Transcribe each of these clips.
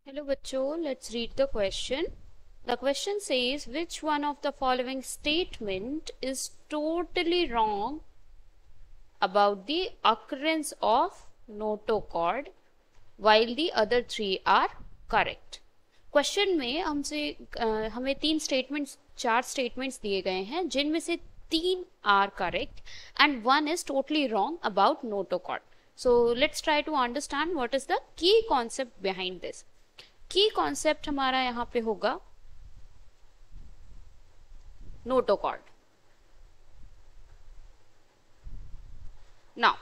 Hello बच्चों, let's read the question. The question says which one of the following statement is totally wrong about the occurrence of notochord while the other three are correct. Question में हमें चार statements दिए गए हैं जिनमें से तीन are correct and one is totally wrong about notochord. So let's try to understand what is the key concept behind this. Key concept हमारा यहां पे होगा नोटोकॉर्ड. नाउ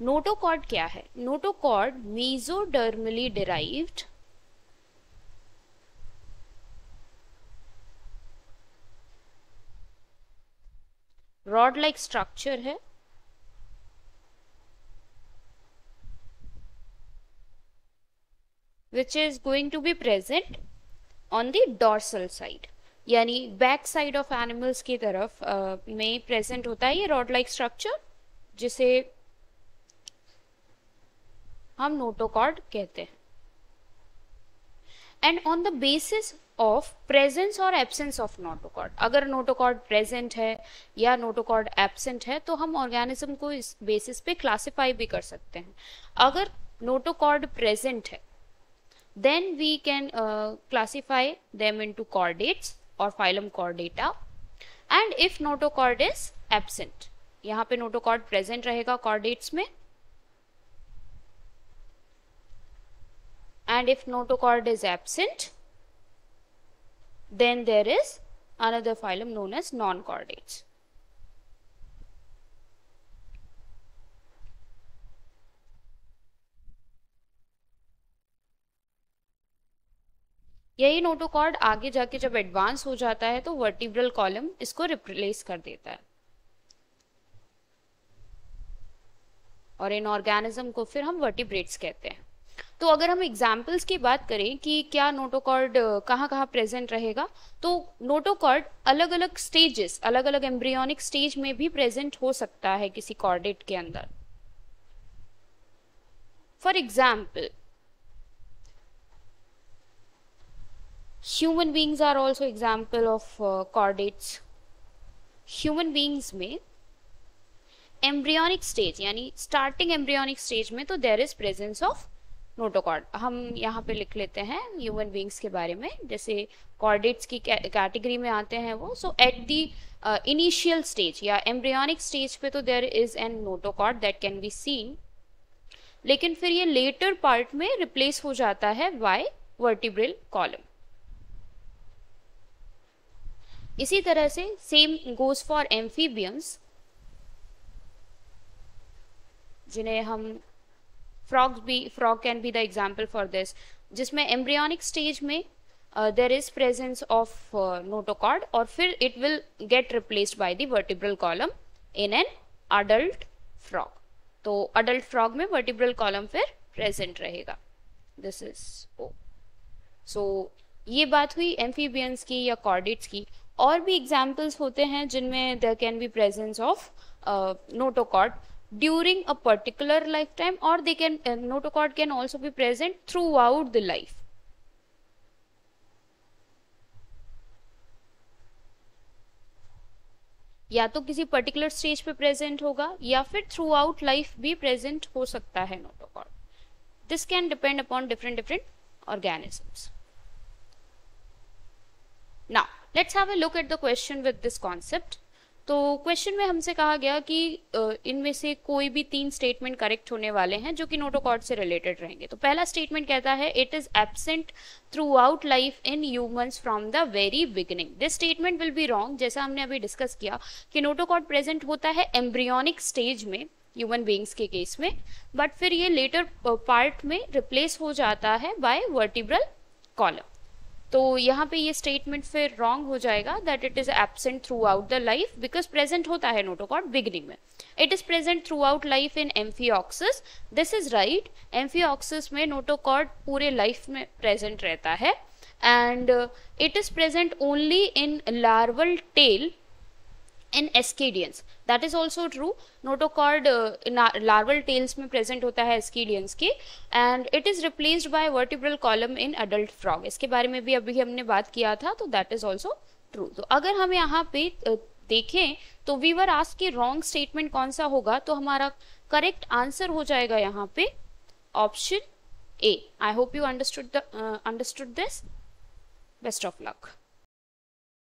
नोटोकॉर्ड क्या है? Notochord mesodermally derived rod like structure है which is going to be present on the dorsal side, यानी back side of animals की तरफ में प्रेजेंट होता है ये रॉड लाइक स्ट्रक्चर जिसे हम नोटोकॉर्ड कहते हैं. And on the basis of presence और एब्सेंस ऑफ नोटोकॉर्ड, अगर नोटोकॉर्ड प्रेजेंट है या नोटोकॉर्ड एब्सेंट है तो हम ऑर्गेनिज्म को इस बेसिस पे क्लासिफाई भी कर सकते हैं. अगर नोटोकॉर्ड प्रेजेंट है then we can classify them into chordates or phylum Chordata. And if notochord is absent, यहाँ पे notochord present रहेगा chordates में, and if notochord is absent then there is another phylum known as non-chordates. यही notochord आगे जाके जब advance हो जाता है तो वर्टिब्रल कॉलम इसको रिप्लेस कर देता है और इन ऑर्गेनिज्म को फिर हम वर्टिब्रेट्स कहते हैं. तो अगर हम एग्जाम्पल्स की बात करें कि क्या नोटोकॉर्ड कहाँ कहाँ प्रेजेंट रहेगा, तो नोटोकॉर्ड अलग अलग स्टेजेस, अलग अलग एम्ब्रियोनिक स्टेज में भी प्रेजेंट हो सकता है किसी कॉर्डेट के अंदर. For example human beings are also example of chordates. human beings में embryonic stage यानी starting embryonic stage में तो there is presence of notochord. हम यहाँ पे लिख लेते हैं human beings के बारे में, जैसे chordates की कैटेगरी में आते हैं वो. so at the initial stage या embryonic stage पे तो there is an notochord that can be seen, लेकिन फिर ये later part में replace हो जाता है by vertebral column. इसी तरह से सेम गोज फॉर एम्फीबियंस, जिन्हें हम frog can be the example for this, जिसमें एम्ब्रियोनिक स्टेज में there is presence of notochord और फिर it will get replaced by the vertebral column in an adult frog. तो अडल्ट फ्रॉग में vertebral column फिर present रहेगा. This is so ये बात हुई एम्फीबियंस की या कॉर्डेट्स की. और भी एग्जाम्पल्स होते हैं जिनमें there can be presence of notochord during a particular life time, और they can notochord can also be present throughout the life. या तो किसी पर्टिकुलर स्टेज पे प्रेजेंट होगा या फिर थ्रू आउट लाइफ भी प्रेजेंट हो सकता है notochord. This can depend upon different organisms. Now, let's have a look at the question with this concept. तो क्वेश्चन में हमसे कहा गया कि इनमें से कोई भी तीन स्टेटमेंट करेक्ट होने वाले हैं जो कि नोटोकॉर्ड से रिलेटेड रहेंगे. तो पहला स्टेटमेंट कहता है it is absent throughout life in humans from the very beginning. This statement will be wrong. जैसा हमने अभी डिस्कस किया कि नोटोकॉर्ड प्रेजेंट होता है एम्ब्रियोनिक स्टेज में ह्यूमन बींग्स के केस में, बट फिर ये लेटर पार्ट में रिप्लेस हो जाता है बाय वर्टिब्रल कॉलम. तो यहाँ पे ये स्टेटमेंट फिर रॉन्ग हो जाएगा that it is absent throughout the life, because present होता है नोटोकॉर्ड बिगिनिंग में. It is present throughout life in amphioxus. This is right. Amphioxus में नोटोकॉर्ड पूरे लाइफ में प्रेजेंट रहता है and it is present only in larval tail in ascidians, that is also true. Notochord larval tails में present होता है ascidians के, and it is replaced by vertebral column in adult frog. इसके बारे में भी अभी हमने बात किया था, तो दैट इज ऑल्सो ट्रू। तो अगर हम यहाँ पे देखें तो वी वर आस्क्ड कि रॉन्ग स्टेटमेंट कौन सा होगा, तो हमारा करेक्ट आंसर हो जाएगा यहाँ पे option A. I hope you understood this. Best of luck.